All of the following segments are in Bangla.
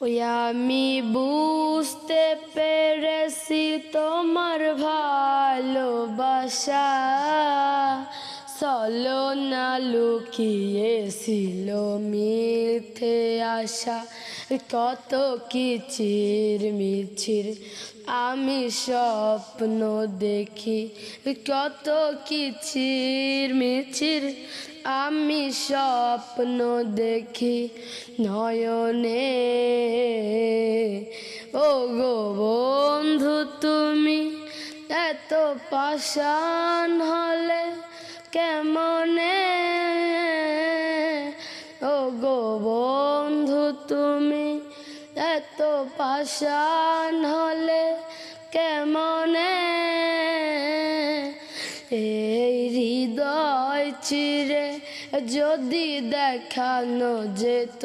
ওই আমি বুঝতে পেরেছি তোমার ভালোবাসা ছলনা লুকিয়েছিল মিথ্যে আশা কত কিচির মিছির আমি স্বপ্ন দেখি কত কিচির মিছির আমি স্বপ্ন দেখি নয়নে ও গো বন্ধু তুমি এত পাষাণ হলে কেমনে ও গো বন্ধু তুমি এত পাষাণ হলে কেমনে এই হৃদয় চিরে যদি দেখানো যেত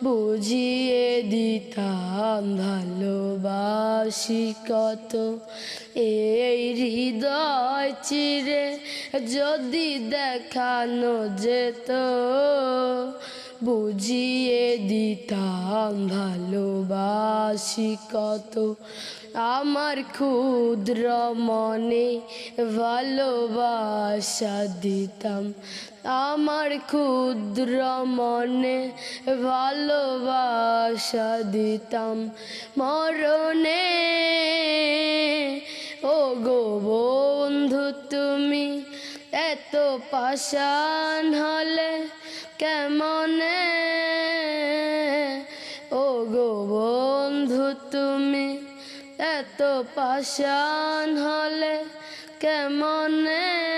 বুঝিয়ে দিতাম ভালোবাসি কত এই হৃদয় চিরে যদি দেখানো যেত বুঝিয়ে দিতাম ভালোবাসি কত আমার ক্ষুদ্র মনে ভালোবাসা দিতাম আমার ক্ষুদ্র মনে ভালোবাসা দিতাম মরণে ও গো বন্ধু তুমি এত পাষাণ হলে কেমনে ও গো বন্ধু তুমি এত পাষাণ হলে কেমনে।